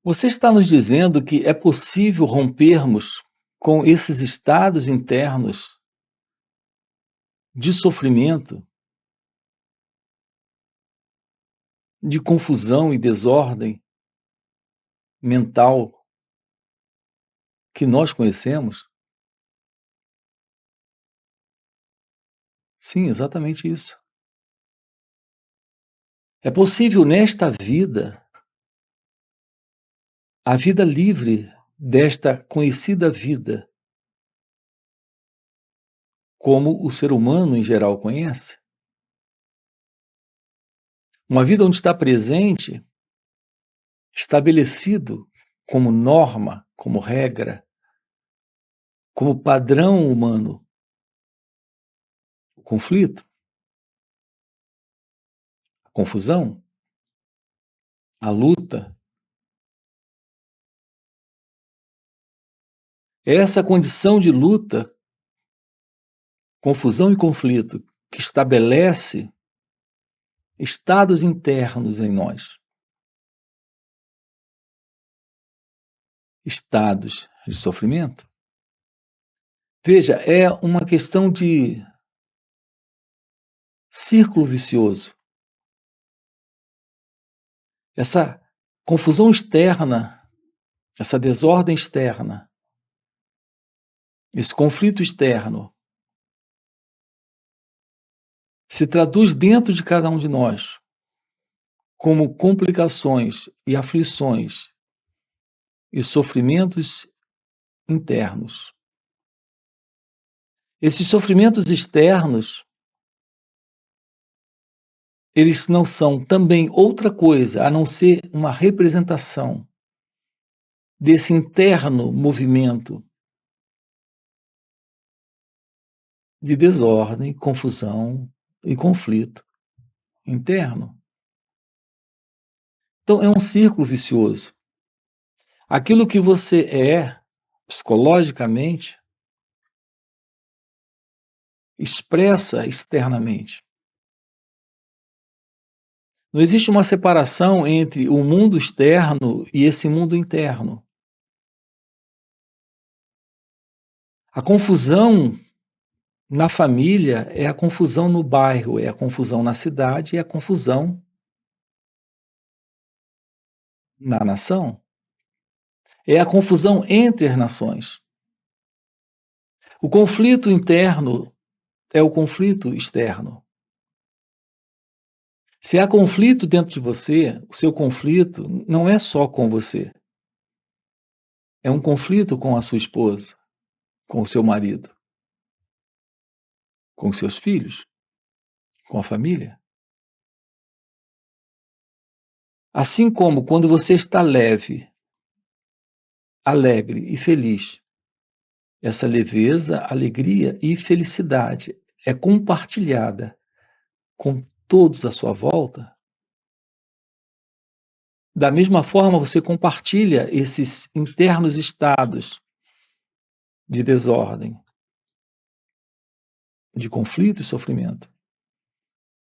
Você está nos dizendo que é possível rompermos com esses estados internos de sofrimento, de confusão e desordem mental que nós conhecemos? Sim, exatamente isso. É possível nesta vida, a vida livre desta conhecida vida, como o ser humano em geral conhece? Uma vida onde está presente, estabelecido como norma, como regra, como padrão humano, o conflito, a confusão, a luta. É essa condição de luta, confusão e conflito que estabelece estados internos em nós, estados de sofrimento. Veja, é uma questão de círculo vicioso. Essa confusão externa, essa desordem externa, esse conflito externo, se traduz dentro de cada um de nós como complicações e aflições e sofrimentos internos. Esses sofrimentos externos, eles não são também outra coisa a não ser uma representação desse interno movimento de desordem, confusão e conflito interno. Então, é um círculo vicioso. Aquilo que você é psicologicamente expressa externamente. Não existe uma separação entre o mundo externo e esse mundo interno. A confusão na família é a confusão no bairro, é a confusão na cidade, é a confusão na nação. É a confusão entre as nações. O conflito interno é o conflito externo. Se há conflito dentro de você, o seu conflito não é só com você. É um conflito com a sua esposa, com o seu marido, com os seus filhos, com a família. Assim como quando você está leve, alegre e feliz, essa leveza, alegria e felicidade é compartilhada com todos à sua volta. Da mesma forma, você compartilha esses internos estados de desordem, de conflito e sofrimento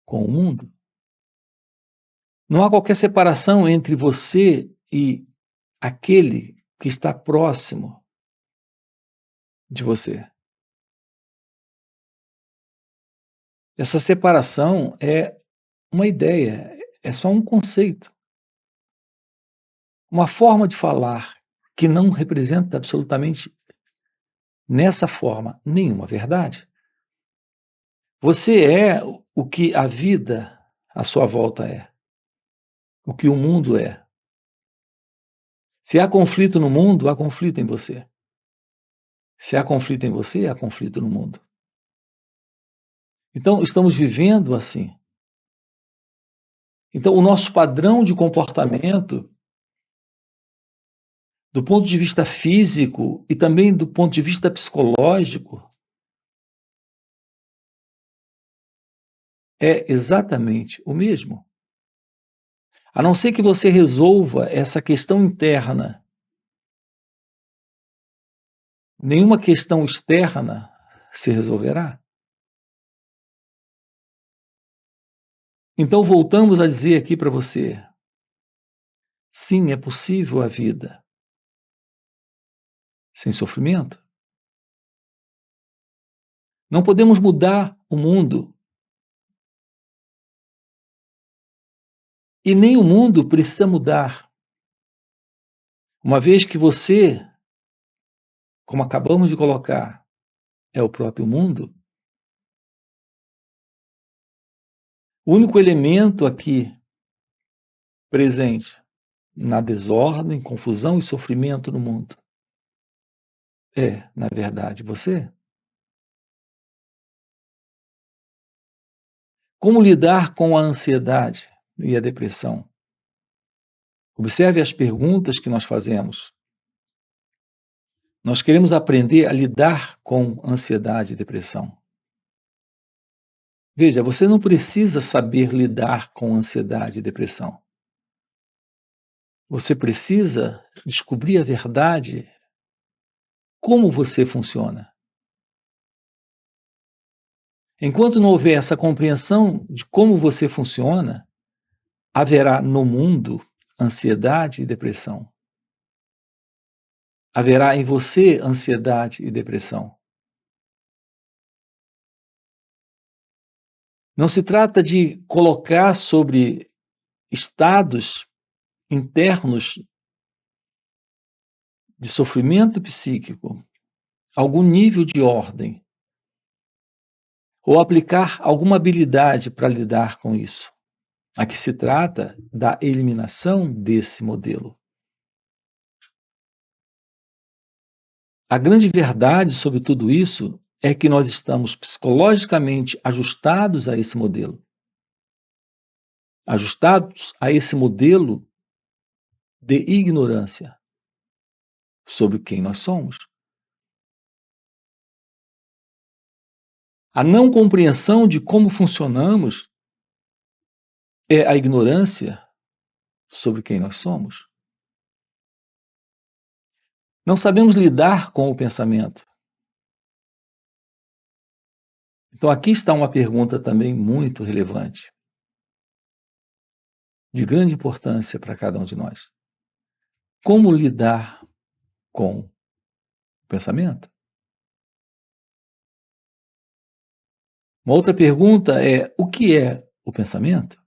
com o mundo. Não há qualquer separação entre você e aquele que está próximo de você. Essa separação é uma ideia, é só um conceito, uma forma de falar que não representa absolutamente nessa forma nenhuma verdade. Você é o que a vida à sua volta é, o que o mundo é. Se há conflito no mundo, há conflito em você. Se há conflito em você, há conflito no mundo. Então, estamos vivendo assim. Então, o nosso padrão de comportamento, do ponto de vista físico e também do ponto de vista psicológico, é exatamente o mesmo. A não ser que você resolva essa questão interna, nenhuma questão externa se resolverá. Então, voltamos a dizer aqui para você: Sim, é possível a vida sem sofrimento. Não podemos mudar o mundo e nem o mundo precisa mudar, uma vez que você, como acabamos de colocar, é o próprio mundo. O único elemento aqui presente na desordem, confusão e sofrimento no mundo é, na verdade, você. Como lidar com a ansiedade e a depressão? Observe as perguntas que nós fazemos. Nós queremos aprender a lidar com ansiedade e depressão. Veja, você não precisa saber lidar com ansiedade e depressão. Você precisa descobrir a verdade, como você funciona. Enquanto não houver essa compreensão de como você funciona, haverá no mundo ansiedade e depressão. Haverá em você ansiedade e depressão. Não se trata de colocar sobre estados internos de sofrimento psíquico algum nível de ordem ou aplicar alguma habilidade para lidar com isso. Aqui se trata da eliminação desse modelo. A grande verdade sobre tudo isso é que nós estamos psicologicamente ajustados a esse modelo. Ajustados a esse modelo de ignorância sobre quem nós somos. A não compreensão de como funcionamos é a ignorância sobre quem nós somos. Não sabemos lidar com o pensamento. Então, aqui está uma pergunta também muito relevante, de grande importância para cada um de nós. Como lidar com o pensamento? Uma outra pergunta é: o que é o pensamento?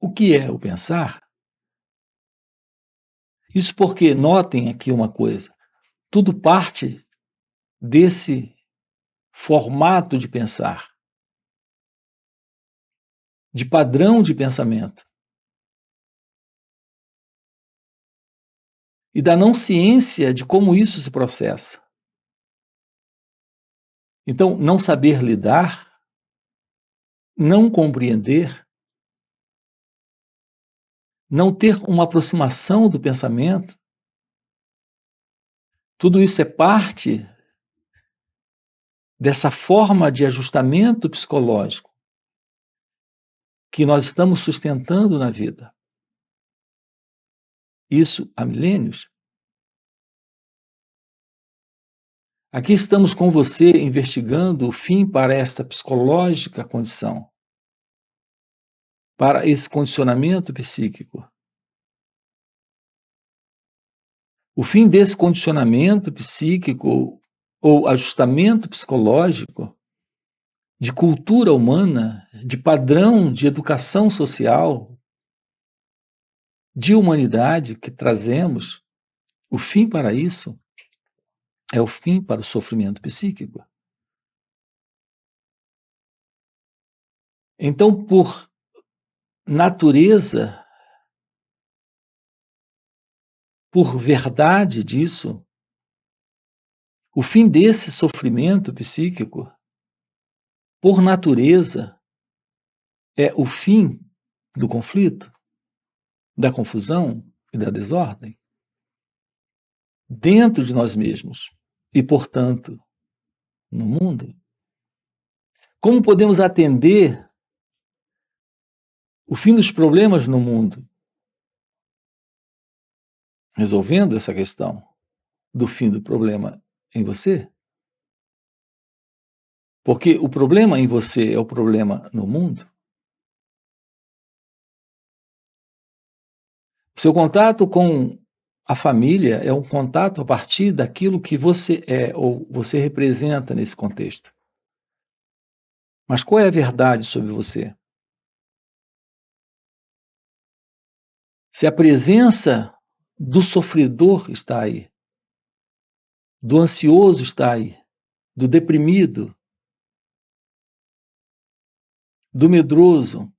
O que é o pensar? Isso porque, notem aqui uma coisa, tudo parte desse formato de pensar, de padrão de pensamento, e da não ciência de como isso se processa. Então, não saber lidar, não compreender, não ter uma aproximação do pensamento, tudo isso é parte dessa forma de ajustamento psicológico que nós estamos sustentando na vida. Isso há milênios. Aqui estamos com você investigando o fim para esta psicológica condição, para esse condicionamento psíquico. O fim desse condicionamento psíquico ou ajustamento psicológico, de cultura humana, de padrão de educação social, de humanidade que trazemos, o fim para isso é o fim para o sofrimento psíquico. Então, por natureza, por verdade disso, o fim desse sofrimento psíquico, por natureza, é o fim do conflito, da confusão e da desordem dentro de nós mesmos e, portanto, no mundo. Como podemos atender o fim dos problemas no mundo? Resolvendo essa questão do fim do problema em você? Porque o problema em você é o problema no mundo? Seu contato com a família é um contato a partir daquilo que você é ou você representa nesse contexto. Mas qual é a verdade sobre você? Se a presença do sofredor está aí, do ansioso está aí, do deprimido, do medroso,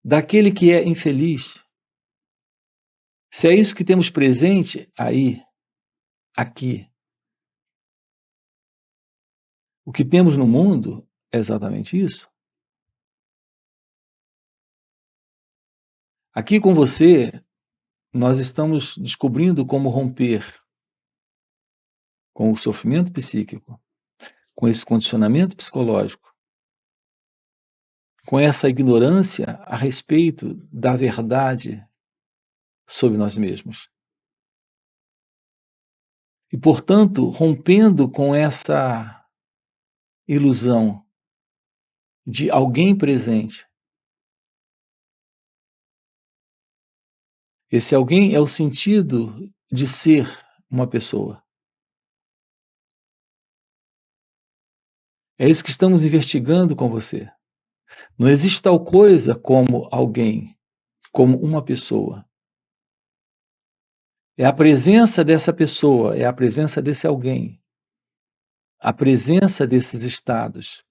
daquele que é infeliz, se é isso que temos presente aí, aqui, o que temos no mundo é exatamente isso. Aqui com você, nós estamos descobrindo como romper com o sofrimento psíquico, com esse condicionamento psicológico, com essa ignorância a respeito da verdade sobre nós mesmos. E, portanto, rompendo com essa ilusão de alguém presente. Esse alguém é o sentido de ser uma pessoa. É isso que estamos investigando com você. Não existe tal coisa como alguém, como uma pessoa. É a presença dessa pessoa, é a presença desse alguém, a presença desses estados.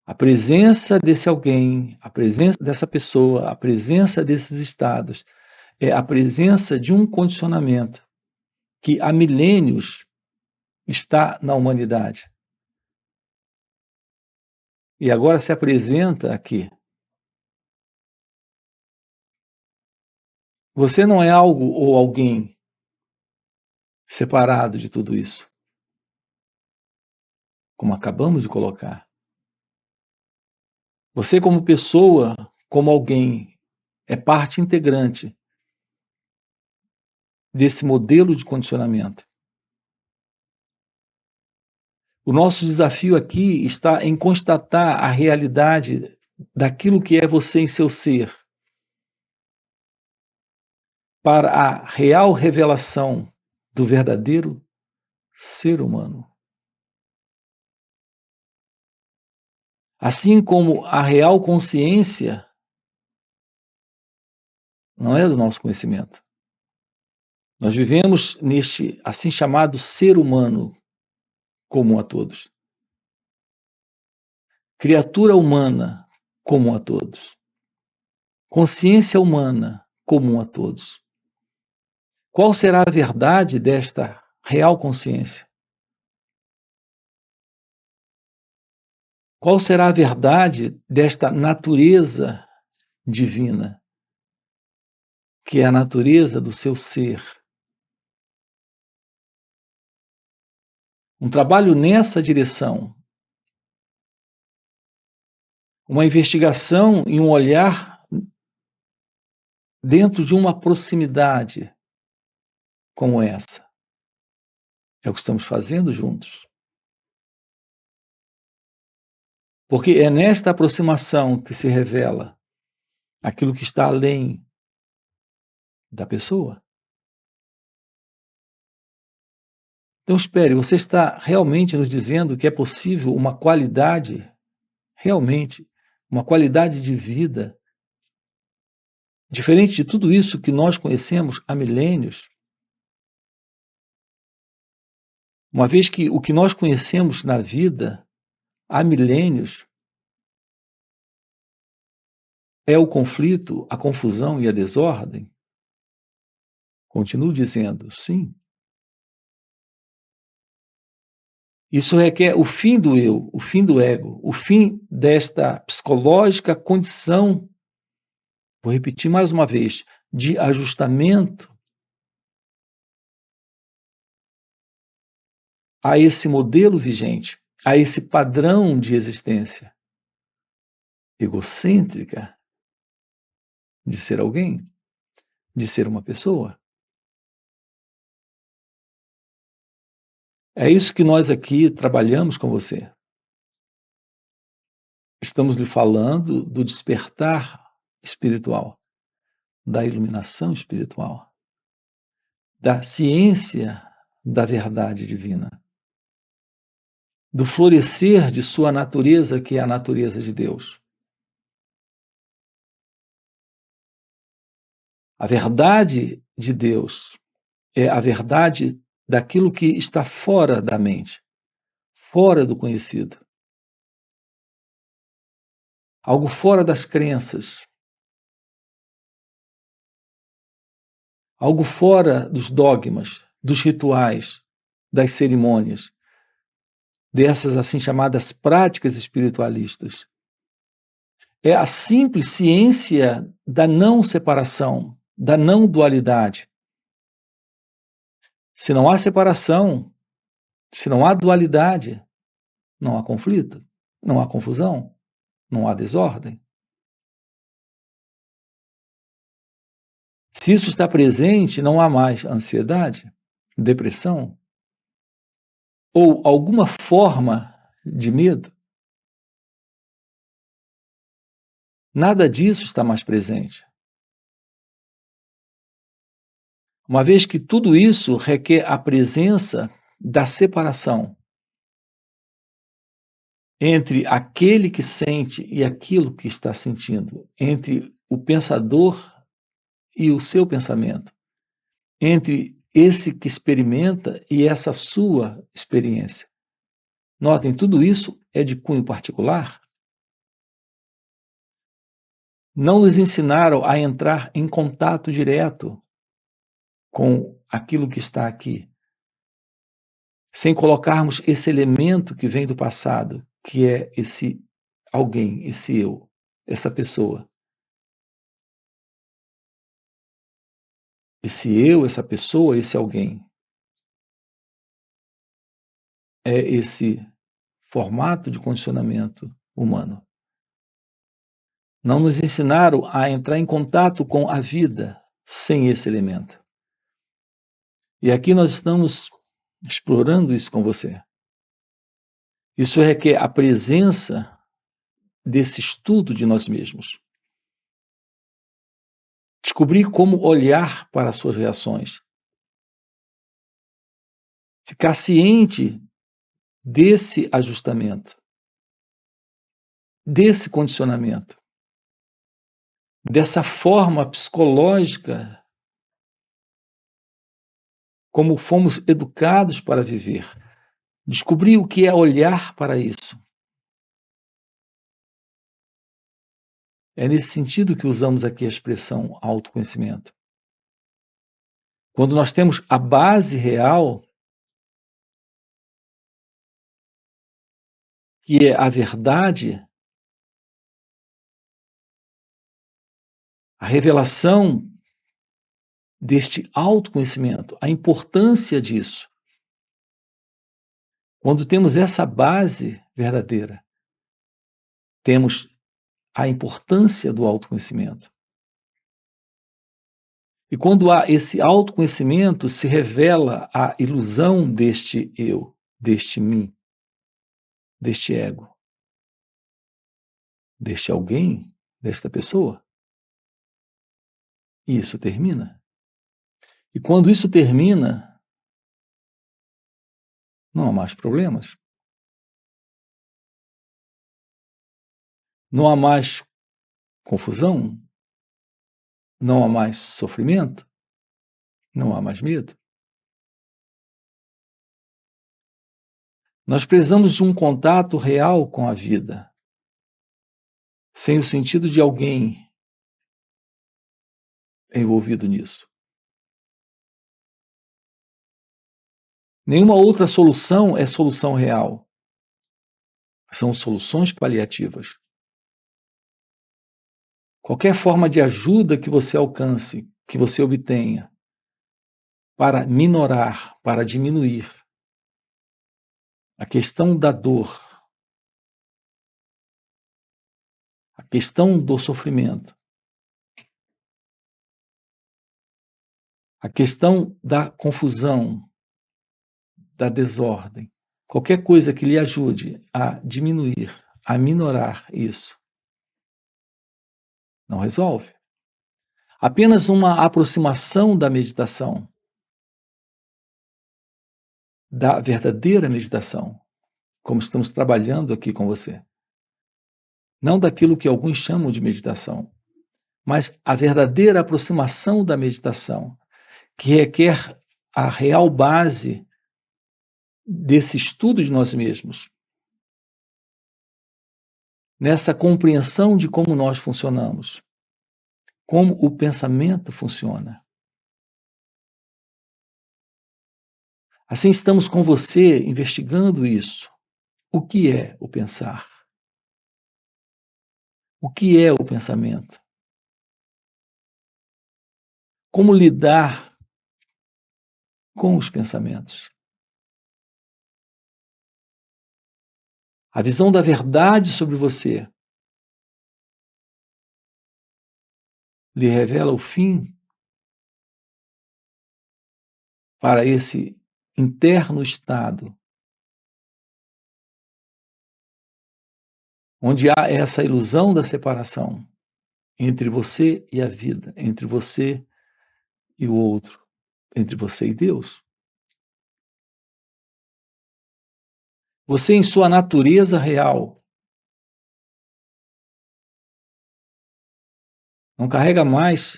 A presença desse alguém, a presença dessa pessoa, a presença desses estados, é a presença de um condicionamento que há milênios está na humanidade. E agora se apresenta aqui. Você não é algo ou alguém separado de tudo isso, como acabamos de colocar. Você, como pessoa, como alguém, é parte integrante desse modelo de condicionamento. O nosso desafio aqui está em constatar a realidade daquilo que é você em seu ser, para a real revelação do verdadeiro ser humano. Assim como a real consciência não é do nosso conhecimento. Nós vivemos neste assim chamado ser humano comum a todos. Criatura humana comum a todos. Consciência humana comum a todos. Qual será a verdade desta real consciência? Qual será a verdade desta natureza divina, que é a natureza do seu ser? Um trabalho nessa direção, uma investigação e um olhar dentro de uma proximidade como essa. É o que estamos fazendo juntos. Porque é nesta aproximação que se revela aquilo que está além da pessoa. Então, espere, você está realmente nos dizendo que é possível uma qualidade, realmente, uma qualidade de vida, diferente de tudo isso que nós conhecemos há milênios? Uma vez que o que nós conhecemos na vida há milênios é o conflito, a confusão e a desordem? Continuo dizendo, sim. Isso requer o fim do eu, o fim do ego, o fim desta psicológica condição, vou repetir mais uma vez, de ajustamento a esse modelo vigente, a esse padrão de existência egocêntrica de ser alguém, de ser uma pessoa. É isso que nós aqui trabalhamos com você. Estamos lhe falando do despertar espiritual, da iluminação espiritual, da ciência da verdade divina, do florescer de sua natureza, que é a natureza de Deus. A verdade de Deus é a verdade daquilo que está fora da mente, fora do conhecido. Algo fora das crenças, algo fora dos dogmas, dos rituais, das cerimônias, dessas assim chamadas práticas espiritualistas. É a simples ciência da não separação, da não dualidade. Se não há separação, se não há dualidade, não há conflito, não há confusão, não há desordem. Se isso está presente, não há mais ansiedade, depressão ou alguma forma de medo. Nada disso está mais presente. Uma vez que tudo isso requer a presença da separação entre aquele que sente e aquilo que está sentindo, entre o pensador e o seu pensamento, entre esse que experimenta e essa sua experiência. Notem, tudo isso é de cunho particular. Não nos ensinaram a entrar em contato direto com aquilo que está aqui, sem colocarmos esse elemento que vem do passado, que é esse alguém, esse eu, essa pessoa. Esse eu, essa pessoa, esse alguém. É esse formato de condicionamento humano. Não nos ensinaram a entrar em contato com a vida sem esse elemento. E aqui nós estamos explorando isso com você. Isso requer a presença desse estudo de nós mesmos. Descobrir como olhar para as suas reações. Ficar ciente desse ajustamento, desse condicionamento, dessa forma psicológica como fomos educados para viver. Descobrir o que é olhar para isso. É nesse sentido que usamos aqui a expressão autoconhecimento. Quando nós temos a base real, que é a verdade, a revelação deste autoconhecimento, a importância disso. Quando temos essa base verdadeira, temos a importância do autoconhecimento. E quando há esse autoconhecimento, se revela a ilusão deste eu, deste mim, deste ego, deste alguém, desta pessoa. E isso termina. E quando isso termina, não há mais problemas. Não há mais confusão. Não há mais sofrimento. Não há mais medo. Nós precisamos de um contato real com a vida, sem o sentido de alguém envolvido nisso. Nenhuma outra solução é solução real. São soluções paliativas. Qualquer forma de ajuda que você alcance, que você obtenha, para minorar, para diminuir a questão da dor, a questão do sofrimento, a questão da confusão, da desordem, qualquer coisa que lhe ajude a diminuir aminorar isso. Não resolve. Apenas uma aproximação da meditação, da verdadeira meditação, como estamos trabalhando aqui com você. Não daquilo que alguns chamam de meditação, mas a verdadeira aproximação da meditação, que requer a real base desse estudo de nós mesmos, nessa compreensão de como nós funcionamos, como o pensamento funciona. Assim, estamos com você investigando isso. O que é o pensar? O que é o pensamento? Como lidar com os pensamentos? A visão da verdade sobre você lhe revela o fim para esse interno estado, onde há essa ilusão da separação entre você e a vida, entre você e o outro, entre você e Deus. Você, em sua natureza real, não carrega mais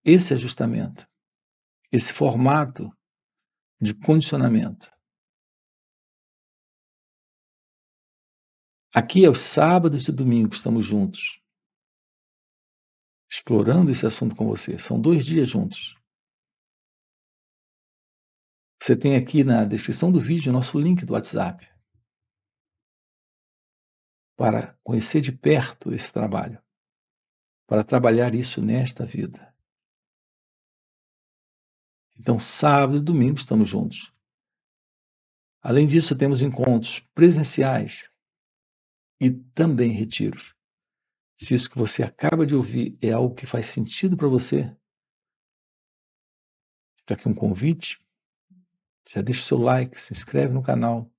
esse ajustamento, esse formato de condicionamento. Aqui aos sábados e domingos estamos juntos, explorando esse assunto com você. São 2 dias juntos. Você tem aqui na descrição do vídeo o nosso link do WhatsApp para conhecer de perto esse trabalho, para trabalhar isso nesta vida. Então, sábado e domingo estamos juntos. Além disso, temos encontros presenciais e também retiros. Se isso que você acaba de ouvir é algo que faz sentido para você, fica aqui um convite. Já deixa o seu like, se inscreve no canal.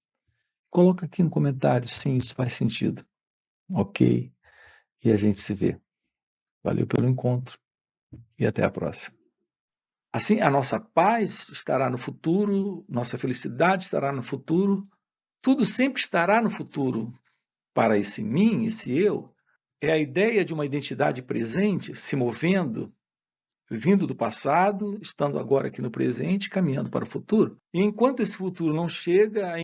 Coloca aqui no comentário, sim, isso faz sentido. Ok? E a gente se vê. Valeu pelo encontro e até a próxima. Assim, a nossa paz estará no futuro, nossa felicidade estará no futuro, tudo sempre estará no futuro para esse mim, esse eu. É a ideia de uma identidade presente se movendo, vindo do passado, estando agora aqui no presente, caminhando para o futuro. E enquanto esse futuro não chega,